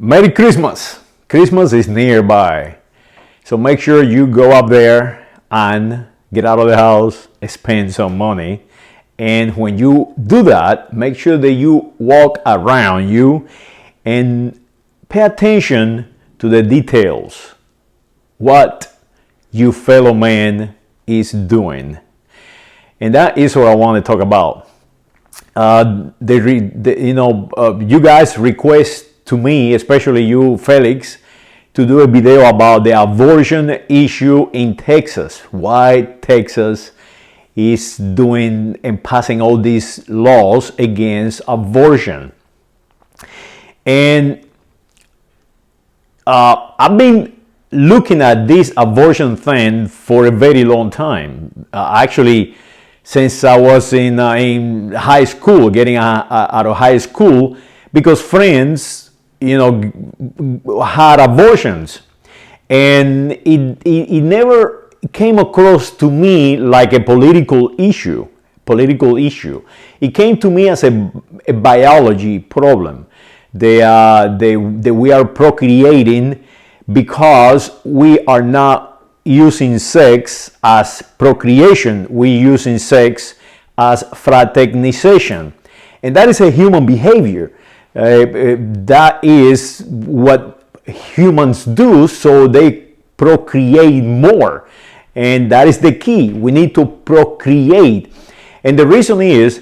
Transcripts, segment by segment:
Merry Christmas! Christmas is nearby. So make sure you go up there and get out of the house, spend some money. And when you do that, make sure that you walk around you and pay attention to the details. What your fellow man is doing. And that is what I want to talk about. You guys request to me, especially you, Felix, to do a video about the abortion issue in Texas. Why Texas is doing and passing all these laws against abortion. And I've been looking at this abortion thing for a very long time. Actually, since I was in high school, getting out of high school, because friends, had abortions, and it never came across to me like a political issue. It came to me as a biology problem. We are procreating because we are not using sex as procreation. We're using sex as fraternization, and that is a human behavior. That is what humans do, so they procreate more, and that is the key. We need to procreate, and the reason is,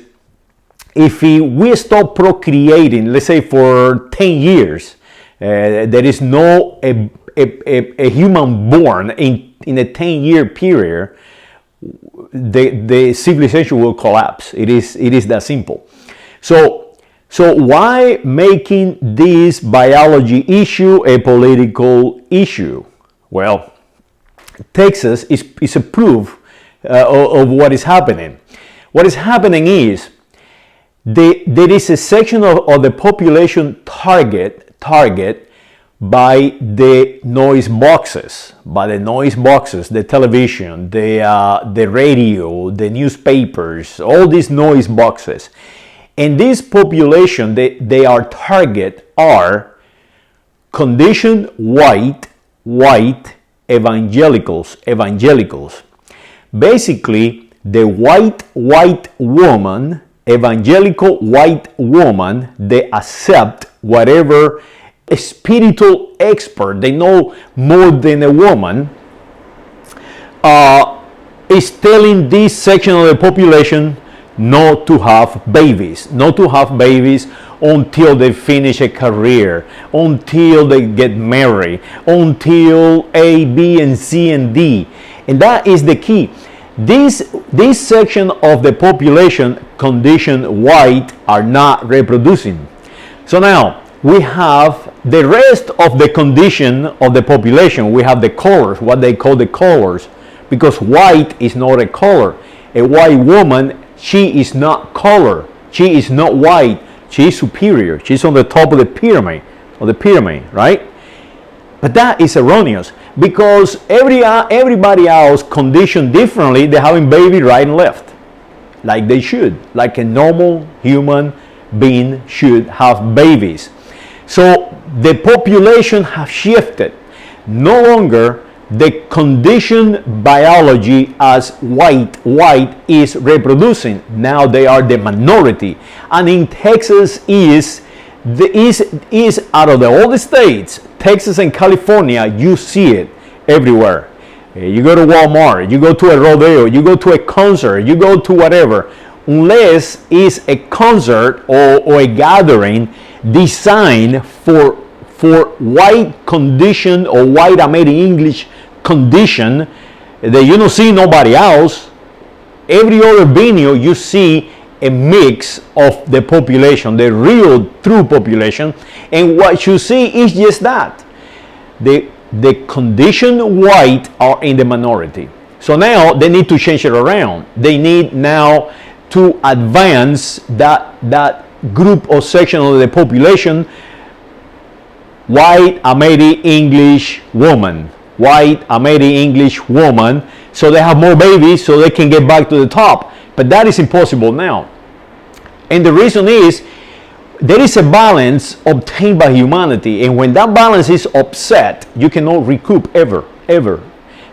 if we stop procreating, let's say for 10 years, there is no a human born in a 10-year period, the civilization will collapse. It is that simple. So why making this biology issue a political issue? Well, Texas is a proof of what is happening. What is happening is there is a section of the population target by the noise boxes, the television, the radio, the newspapers, all these noise boxes. And this population, they are target are conditioned white evangelicals. Basically, the white woman, evangelical white woman, they accept whatever spiritual expert, they know more than a woman, is telling this section of the population not to have babies until they finish a career, until they get married, until A, B, and C, and D. And that is the key. This section of the population, conditioned white, are not reproducing. So now we have the rest of the condition of the population. We have the colors, what they call the colors, because white is not a color. A white woman, she is not color. She is not white. She is superior. She's on the top of the pyramid, right? But that is erroneous, because everybody else conditioned differently. They're having baby right and left, like they should, like a normal human being should have babies. So the population has shifted. No longer the conditioned biology as white is reproducing. Now they are the minority. And in Texas is out of all the states, Texas and California, you see it everywhere. You go to Walmart, you go to a rodeo, you go to a concert, you go to whatever. Unless it's a concert or a gathering designed for white condition or white American English condition, that you don't see nobody else. Every other venue you see a mix of the population, the real true population, and what you see is just that. The conditioned white are in the minority. So now they need to change it around. They need now to advance that group or section of the population, white American English woman, so they have more babies so they can get back to the top. But that is impossible now. And the reason is, there is a balance obtained by humanity, and when that balance is upset, you cannot recoup ever,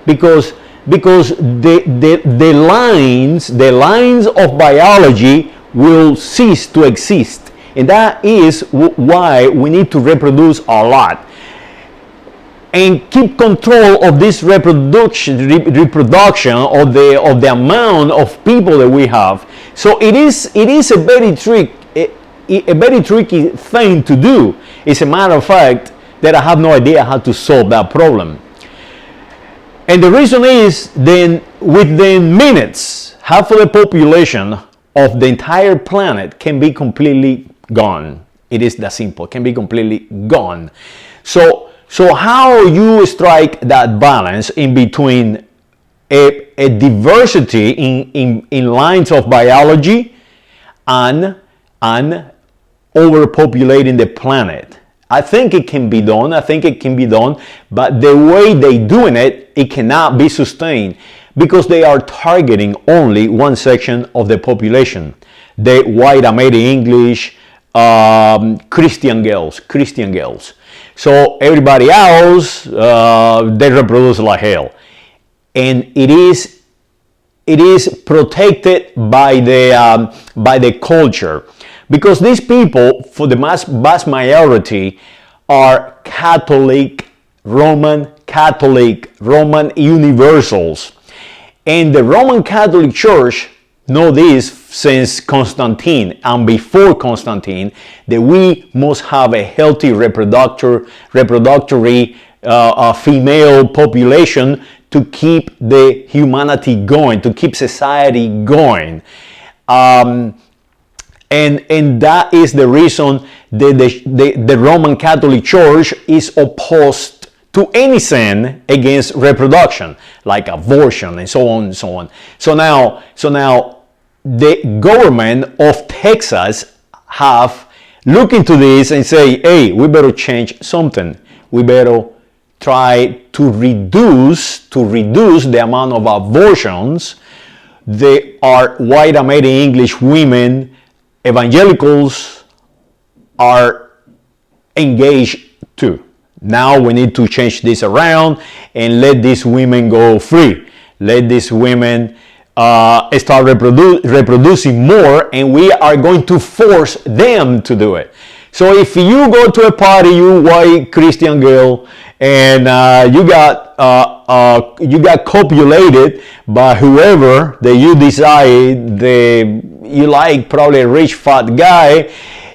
because the lines of biology will cease to exist, and that is why we need to reproduce a lot and keep control of this reproduction of the amount of people that we have. So it is a very tricky thing to do. It's a matter of fact that I have no idea how to solve that problem. And the reason is, then within minutes, half of the population of the entire planet can be completely gone. It is that simple. Can be completely gone. So how you strike that balance in between a diversity in lines of biology and overpopulating the planet? I think it can be done. But the way they doing it, it cannot be sustained, because they are targeting only one section of the population: the white American English, Christian girls. So everybody else, they reproduce like hell, and it is protected by the culture, because these people, for the vast majority, are Roman universals, and the Roman Catholic Church know this since Constantine and before Constantine, that we must have a healthy reproductory female population to keep the humanity going, to keep society going. And that is the reason the Roman Catholic Church is opposed to any sin against reproduction, like abortion and so on and so on. So now the government of Texas have looked into this and say, hey, we better change something. We better try to reduce the amount of abortions they are white American English women, evangelicals, are engaged to. Now we need to change this around and let these women go free. Let these women start reproducing more, and we are going to force them to do it. So if you go to a party, you white Christian girl, and you got copulated by whoever that you decide you like, probably a rich fat guy,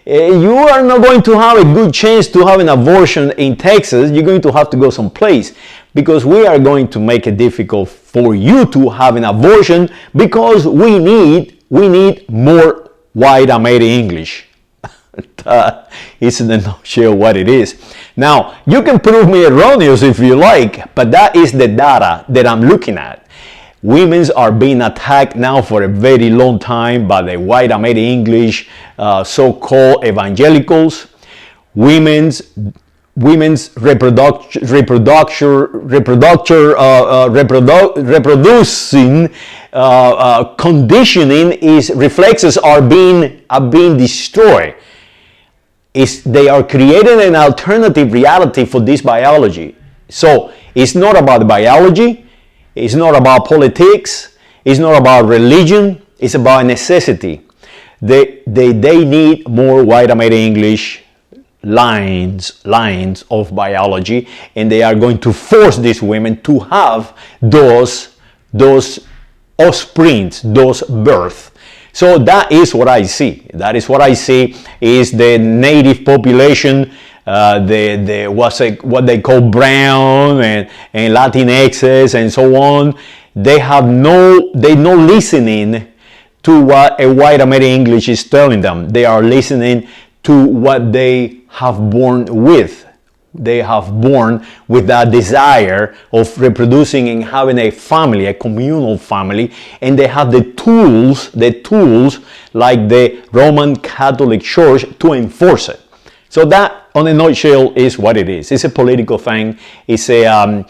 you are not going to have a good chance to have an abortion in Texas. You're going to have to go someplace, because we are going to make it difficult for you to have an abortion, because we need more white American English. That is in a nutshell what it is. Now, you can prove me erroneous if you like, but that is the data that I'm looking at. Women are being attacked now for a very long time by the white American English so-called evangelicals. Women's reproducing conditioning reflexes are being destroyed. They are creating an alternative reality for this biology. So it's not about biology, it's not about politics, it's not about religion, it's about necessity. They need more white American English lines of biology, and they are going to force these women to have those offsprings, those births. So that is what I see. Is the native population, what they call brown and Latinxes and so on. They're not listening to what a white American English is telling them. They are listening to what they have born with. They have born with that desire of reproducing and having a family, a communal family, and they have the tools like the Roman Catholic Church to enforce it. So that, on a nutshell, is what it is. It's a political thing. It's a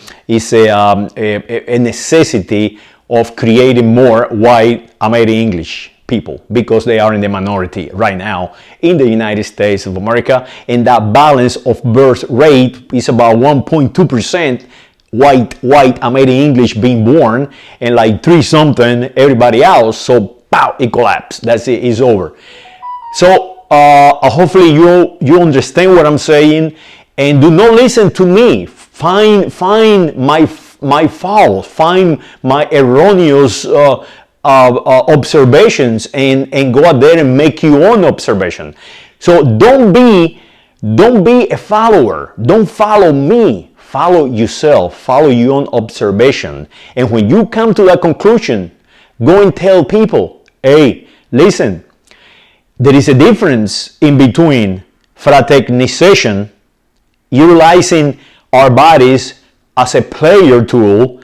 necessity of creating more white American English. people because they are in the minority right now in the United States of America, and that balance of birth rate is about 1.2% white American English being born, and like 3 something everybody else. So pow, it collapsed. That's it. It's over. So hopefully you understand what I'm saying, and do not listen to me. Find my fault, find my erroneous observations, and go out there and make your own observation. So don't be a follower. Don't follow me. Follow yourself. Follow your own observation. And when you come to that conclusion, go and tell people, hey, listen, there is a difference in between fraternization, utilizing our bodies as a player tool,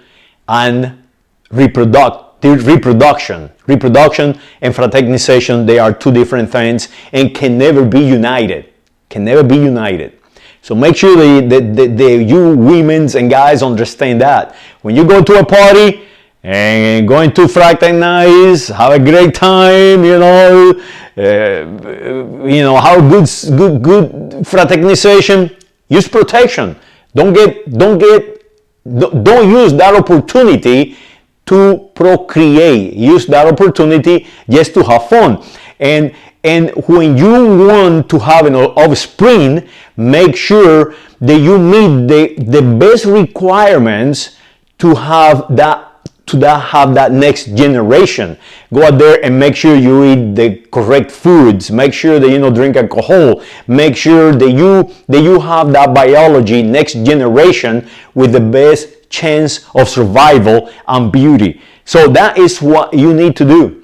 and reproduction. Reproduction and fraternization, they are two different things and can never be united. Can never be united. So make sure that you women and guys understand that. When you go to a party and going to fraternize, have a great time, have good fraternization, use protection. Don't use that opportunity to procreate. Use that opportunity just to have fun. And when you want to have an offspring, make sure that you meet the best requirements to have that next generation. Go out there and make sure you eat the correct foods. Make sure that you don't drink alcohol. Make sure that you have that biology next generation with the best chance of survival and beauty. So that is what you need to do.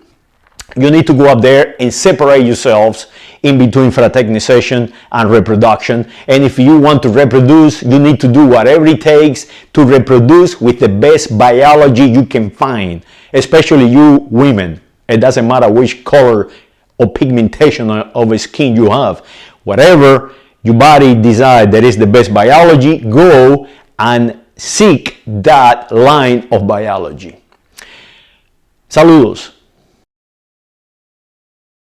You need to go up there and separate yourselves in between fraternization and reproduction. And if you want to reproduce, you need to do whatever it takes to reproduce with the best biology you can find, especially you women. It doesn't matter which color or pigmentation of skin you have. Whatever your body decides that is the best biology, go and seek that line of biology. Saludos.